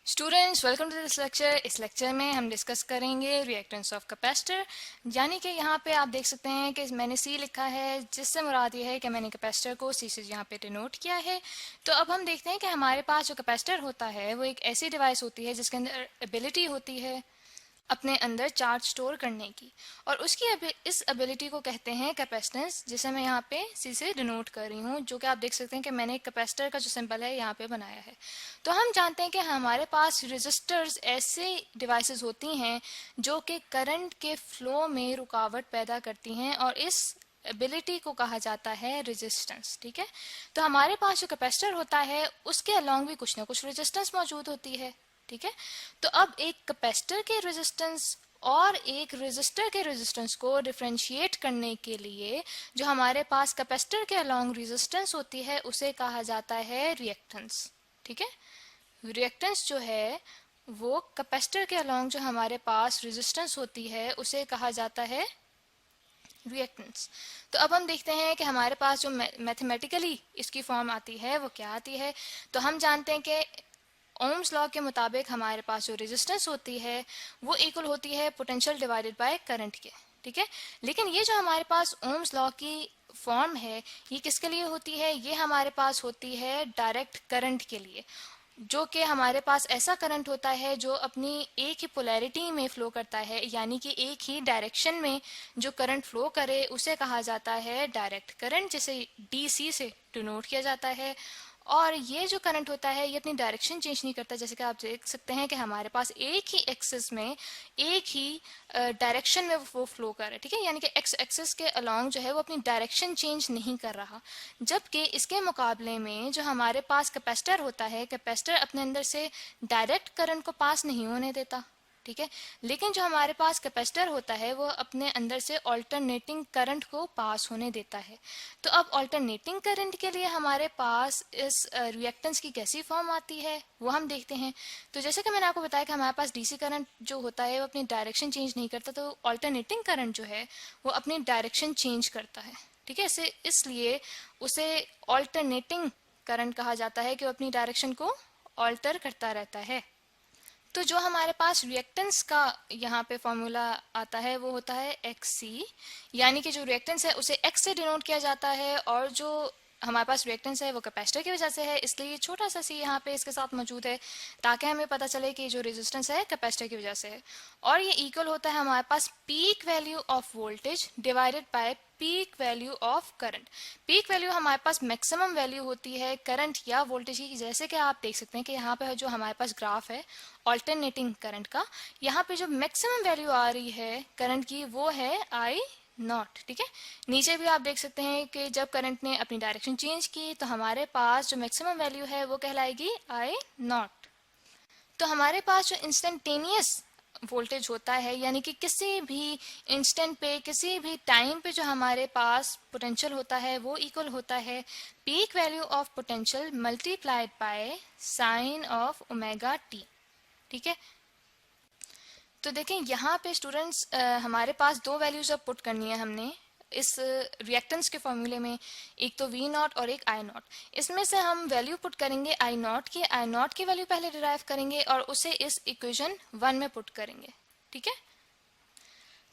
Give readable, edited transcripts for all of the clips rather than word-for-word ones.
Students welcome to this lecture. इस lecture में हम डिस्कस करेंगे रिएक्टेंस ऑफ कैपेसिटर। यानी कि यहाँ पे आप देख सकते हैं कि मैंने सी लिखा है, जिससे मुराद ये है कि मैंने कैपेसिटर को सी से यहाँ पे डिनोट किया है। तो अब हम देखते हैं कि हमारे पास जो कैपेसिटर होता है वो एक ऐसी डिवाइस होती है जिसके अंदर एबिलिटी होती है अपने अंदर चार्ज स्टोर करने की, और उसकी इस एबिलिटी को कहते हैं कैपेसिटेंस, जिसे मैं यहाँ पे सी से डिनोट कर रही हूँ, जो कि आप देख सकते हैं कि मैंने कैपेसिटर का जो सिंबल है यहाँ पे बनाया है। तो हम जानते हैं कि हमारे पास रेजिस्टर्स ऐसे डिवाइसेस होती हैं जो कि करंट के फ्लो में रुकावट पैदा करती हैं, और इस एबिलिटी को कहा जाता है रेजिस्टेंस। ठीक है, तो हमारे पास जो कैपेसिटर होता है उसके अलोंग भी कुछ ना कुछ रेजिस्टेंस मौजूद होती है। ठीक है, तो अब एक कैपेसिटर के रेजिस्टेंस और एक रेजिस्टर के रेजिस्टेंस को डिफरेंशिएट करने के लिए जो हमारे पास कैपेसिटर के अलोंग रेजिस्टेंस होती है उसे कहा जाता है रिएक्टेंस। ठीक है, रिएक्टेंस जो है वो कैपेसिटर के अलोंग जो हमारे पास रेजिस्टेंस होती है उसे कहा जाता है रिएक्टेंस। तो अब हम देखते हैं कि हमारे पास जो मैथमेटिकली इसकी फॉर्म आती है वो क्या आती है। तो हम जानते हैं कि ओम्स लॉ के मुताबिक हमारे पास जो रेजिस्टेंस होती है वो इक्वल होती है पोटेंशियल डिवाइडेड बाय करंट के। ठीक है, लेकिन ये जो हमारे पास ओम्स लॉ की फॉर्म है ये किसके लिए होती है? ये हमारे पास होती है डायरेक्ट करंट के लिए, जो कि हमारे पास ऐसा करंट होता है जो अपनी एक ही पोलैरिटी में फ्लो करता है, यानी कि एक ही डायरेक्शन में जो करंट फ्लो करे उसे कहा जाता है डायरेक्ट करंट, जिसे डीसी से डिनोट किया जाता है। और ये जो करंट होता है ये अपनी डायरेक्शन चेंज नहीं करता, जैसे कि आप देख सकते हैं कि हमारे पास एक ही एक्सिस में एक ही डायरेक्शन में वो फ्लो कर रहा है। ठीक है, यानी कि एक्स एक्सिस के अलोंग जो है वो अपनी डायरेक्शन चेंज नहीं कर रहा, जबकि इसके मुकाबले में जो हमारे पास कैपेसिटर होता है, कैपेसिटर अपने अंदर से डायरेक्ट करंट को पास नहीं होने देता। ठीक है, लेकिन जो हमारे पास कैपेसिटर होता है वो अपने अंदर से ऑल्टरनेटिंग करंट को पास होने देता है। तो अब ऑल्टरनेटिंग करंट के लिए हमारे पास इस रिएक्टेंस की कैसी फॉर्म आती है वो हम देखते हैं। तो जैसे कि मैंने आपको बताया कि हमारे पास डीसी करंट जो होता है वो अपनी डायरेक्शन चेंज नहीं करता, तो ऑल्टरनेटिंग करंट जो है वो अपनी डायरेक्शन चेंज करता है। ठीक है, इसलिए उसे ऑल्टरनेटिंग करंट कहा जाता है कि वो अपनी डायरेक्शन को ऑल्टर करता रहता है। तो जो हमारे पास रिएक्टेंस का यहाँ पे फॉर्मूला आता है वो होता है एक्स सी, यानी कि जो रिएक्टेंस है उसे एक्स से डिनोट किया जाता है, और जो हमारे पास रिएक्टेंस है वो कैपेसिटर की वजह से है, इसलिए छोटा सा सी यहाँ पे इसके साथ मौजूद है ताकि हमें पता चले कि जो रेजिस्टेंस है कैपेसिटर की वजह से है। और ये इक्वल होता है हमारे पास peak value of voltage divided by peak value of current. Peak value हमारे पास मैक्सिमम वैल्यू होती है करंट या वोल्टेज की, जैसे कि आप देख सकते हैं कि यहाँ पे जो हमारे पास ग्राफ है ऑल्टरनेटिंग करंट का, यहाँ पे जो मैक्सिमम वैल्यू आ रही है करंट की वो है आई नॉट। ठीक है, नीचे भी आप देख सकते हैं कि जब करंट ने अपनी डायरेक्शन चेंज की तो हमारे पास जो मैक्सिमम वैल्यू है वो कहलाएगी आई नॉट। तो हमारे पास जो इंस्टेंटेनियस वोल्टेज होता है, यानी कि किसी भी इंस्टेंट पे किसी भी टाइम पे जो हमारे पास पोटेंशियल होता है वो इक्वल होता है peak value of potential multiplied by sine of omega T. ठीक है, तो देखें यहाँ पे स्टूडेंट्स हमारे पास दो वैल्यूज अब पुट करनी है हमने इस रिएक्टेंस के फॉर्मूले में, एक तो वी नॉट और एक आई नॉट। इसमें से हम वैल्यू पुट करेंगे आई नॉट की वैल्यू पहले डिराइव करेंगे और उसे इस इक्वेशन 1 में पुट करेंगे। ठीक है,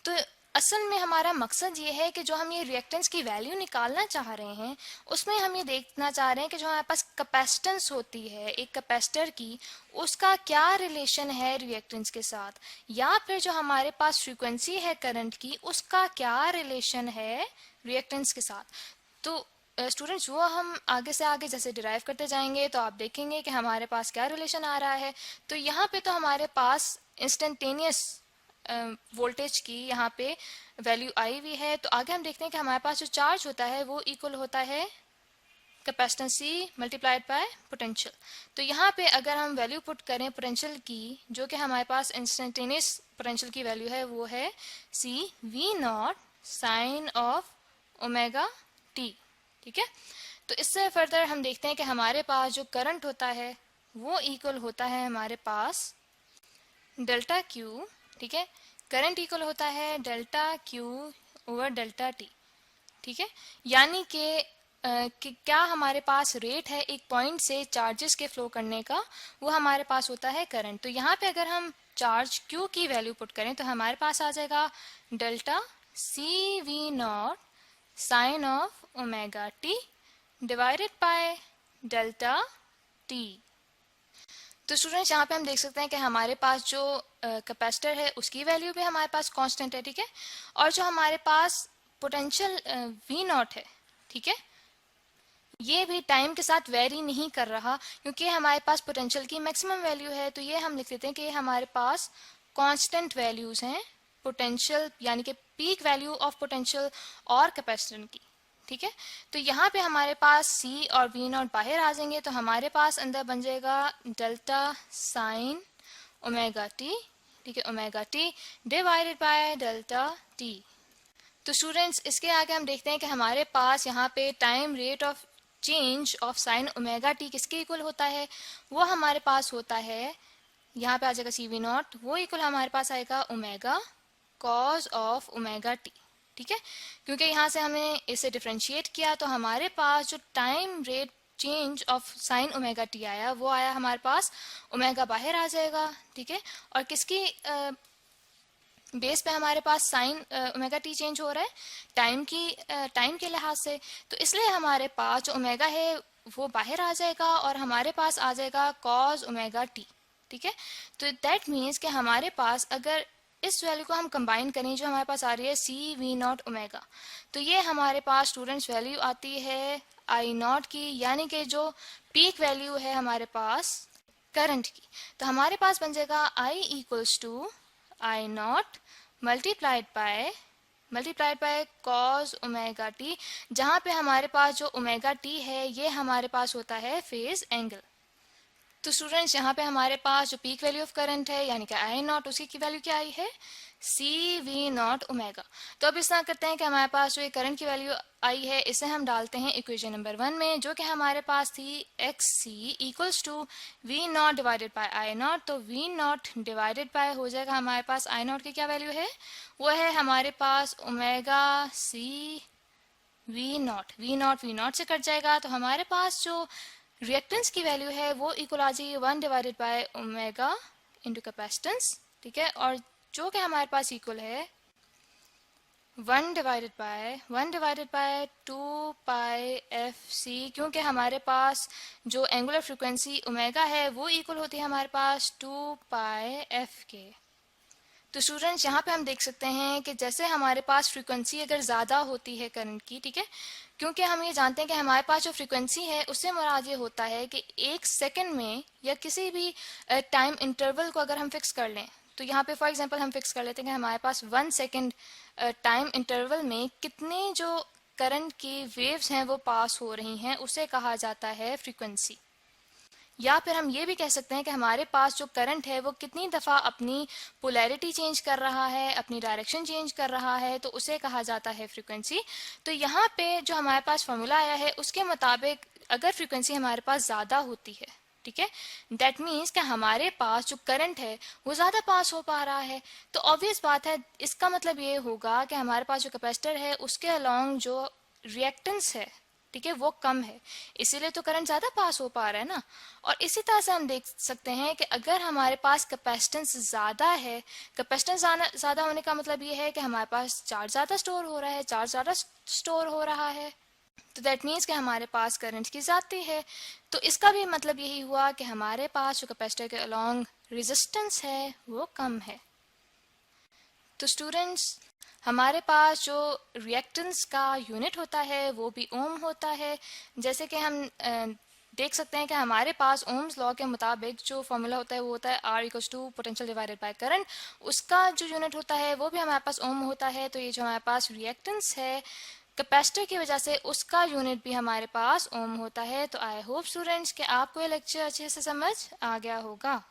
तो असल में हमारा मकसद ये है कि जो हम ये रिएक्टेंस की वैल्यू निकालना चाह रहे हैं उसमें हम ये देखना चाह रहे हैं कि जो हमारे पास कैपेसिटेंस होती है एक कैपेसिटर की, उसका क्या रिलेशन है रिएक्टेंस के साथ, या फिर जो हमारे पास फ्रीक्वेंसी है करंट की उसका क्या रिलेशन है रिएक्टेंस के साथ। तो स्टूडेंट्स वो हम आगे से आगे जैसे डिराइव करते जाएंगे तो आप देखेंगे कि हमारे पास क्या रिलेशन आ रहा है। तो यहाँ पे तो हमारे पास इंस्टेंटेनियस वोल्टेज की यहाँ पे वैल्यू आई हुई है। तो आगे हम देखते हैं कि हमारे पास जो चार्ज होता है वो इक्वल होता है capacitance C multiplied by potential. तो यहाँ पे अगर हम वैल्यू पुट करें पोटेंशियल की, जो कि हमारे पास इंस्टेंटेनियस पोटेंशियल की वैल्यू है वो है C V naught sine of omega T. ठीक है, तो इससे फर्दर हम देखते हैं कि हमारे पास जो करंट होता है वो इक्वल होता है हमारे पास डेल्टा क्यू। ठीक है, करंट इक्वल होता है delta Q over delta T. ठीक है, यानी कि कि क्या हमारे पास रेट है एक पॉइंट से चार्जेस के फ्लो करने का, वो हमारे पास होता है करंट। तो यहाँ पे अगर हम चार्ज Q की वैल्यू पुट करें तो हमारे पास आ जाएगा delta C V naught sine of omega T divided by delta T. तो स्टूडेंट्स यहाँ पे हम देख सकते हैं कि हमारे पास जो कैपेसिटर है उसकी वैल्यू भी हमारे पास कांस्टेंट है, ठीक है, और जो हमारे पास पोटेंशियल वी नॉट है, ठीक है, ये भी टाइम के साथ वेरी नहीं कर रहा क्योंकि हमारे पास पोटेंशियल की मैक्सिमम वैल्यू है। तो ये हम लिख देते हैं कि हमारे पास कांस्टेंट वैल्यूज हैं पोटेंशियल यानी कि पीक वैल्यू ऑफ पोटेंशियल और कैपेसिटर की, ठीक है। तो यहाँ पे हमारे पास C और V नॉट बाहर आ जाएंगे तो हमारे पास अंदर बन जाएगा डेल्टा साइन ओमेगा टी, ठीक है, omega T divided by delta T. तो स्टूडेंट्स इसके आगे हम देखते हैं कि हमारे पास यहाँ पे time rate of change of sine omega T किसके इक्वल होता है, वो हमारे पास होता है, यहाँ पे आ जाएगा सी वी नॉट, वो इक्वल हमारे पास आएगा omega cause of omega T, ठीक है। क्योंकि यहाँ से हमें इसे डिफ्रेंशिएट किया तो हमारे पास जो time rate change of sine omega T आया वो आया हमारे पास ओमेगा बाहर आ जाएगा, ठीक है, और किसकी बेस पे हमारे पास साइन ओमेगा टी चेंज हो रहा है टाइम के लिहाज से। तो इसलिए हमारे पास जो ओमेगा है वो बाहर आ जाएगा और हमारे पास आ जाएगा कॉज ओमेगा टी, ठीक है। तो दैट मीन्स कि हमारे पास अगर इस वैल्यू को हम कंबाइन करें जो हमारे पास आ रही है सी वी नॉट ओमेगा, तो ये हमारे पास स्टूडेंट्स वैल्यू आती है आई नॉट की, यानी कि जो पीक वैल्यू है हमारे पास करंट की। तो हमारे पास बन जाएगा I equals to I naught multiplied by cos omega T, जहाँ पे हमारे पास जो ओमेगा टी है ये हमारे पास होता है फेज एंगल। तो स्टूडेंट्स यहाँ पे हमारे पास जो पीक वैल्यू ऑफ करंट है यानी कि आई नॉट, उसकी की वैल्यू क्या आई है सी वी नॉट ओमेगा। तो अब इस तरह करते हैं कि हमारे पास जो ये करंट की वैल्यू आई है इसे हम डालते हैं इक्वेशन नंबर 1 में, जो कि हमारे पास थी X C equals to V naught divided by I naught. तो वी नॉट डिवाइडेड बाय हो जाएगा हमारे पास आई नॉट की क्या वैल्यू है, वो है हमारे पास ओमेगा सी वी नॉट से कट जाएगा। तो हमारे पास जो रिएक्टेंस की वैल्यू है वो इक्वल आ जाएगी 1 divided by omega into capacitance, ठीक है, और जो कि हमारे पास इक्वल है 1 divided by 2 pi F C, क्योंकि हमारे पास जो एंगुलर फ्रीक्वेंसी ओमेगा है वो इक्वल होती है हमारे पास 2 पाई एफ के। तो स्टूडेंट्स यहाँ पे हम देख सकते हैं कि जैसे हमारे पास फ्रीक्वेंसी अगर ज़्यादा होती है करंट की, ठीक है, क्योंकि हम ये जानते हैं कि हमारे पास जो फ्रीक्वेंसी है उससे मुराद ये होता है कि एक सेकंड में या किसी भी टाइम इंटरवल को अगर हम फिक्स कर लें, तो यहाँ पे फॉर एग्जांपल हम फिक्स कर लेते हैं कि हमारे पास 1 सेकंड टाइम इंटरवल में कितनी जो करंट की वेव्स हैं वो पास हो रही हैं, उसे कहा जाता है फ्रीक्वेंसी। या फिर हम ये भी कह सकते हैं कि हमारे पास जो करंट है वो कितनी दफ़ा अपनी पोलैरिटी चेंज कर रहा है, अपनी डायरेक्शन चेंज कर रहा है, तो उसे कहा जाता है फ्रीक्वेंसी। तो यहाँ पे जो हमारे पास फॉर्मूला आया है उसके मुताबिक अगर फ्रीक्वेंसी हमारे पास ज़्यादा होती है, ठीक है, दैट मीन्स कि हमारे पास जो करंट है वो ज़्यादा पास हो पा रहा है। तो ऑब्वियस बात है इसका मतलब ये होगा कि हमारे पास जो कैपेसिटर है उसके अलॉन्ग जो रिएक्टेंस है, ठीक है, वो कम है, इसीलिए तो करंट ज़्यादा पास हो पा रहा है ना। और इसी तरह से हम देख सकते हैं कि अगर हमारे पास कैपेसिटेंस ज़्यादा है, कैपेसिटेंस ज़्यादा होने का मतलब ये है कि हमारे पास चार्ज ज़्यादा स्टोर हो रहा है, तो दैट मीन्स कि हमारे पास करंट की ज़्यादती है। तो इसका भी मतलब यही हुआ कि हमारे पास जो कैपेसिटर के अलॉन्ग रेजिस्टेंस है वो कम है। तो स्टूडेंट्स हमारे पास जो रिएक्टेंस का यूनिट होता है वो भी ओम होता है। जैसे कि हम देख सकते हैं कि हमारे पास ओम्स लॉ के मुताबिक जो फॉर्मूला होता है वो होता है R equals to potential divided by current, उसका जो यूनिट होता है वो भी हमारे पास ओम होता है। तो ये जो हमारे पास रिएक्टेंस है कैपेसिटर की वजह से उसका यूनिट भी हमारे पास ओम होता है। तो आई होप स्टूडेंट्स कि आपको ये लेक्चर अच्छे से समझ आ गया होगा।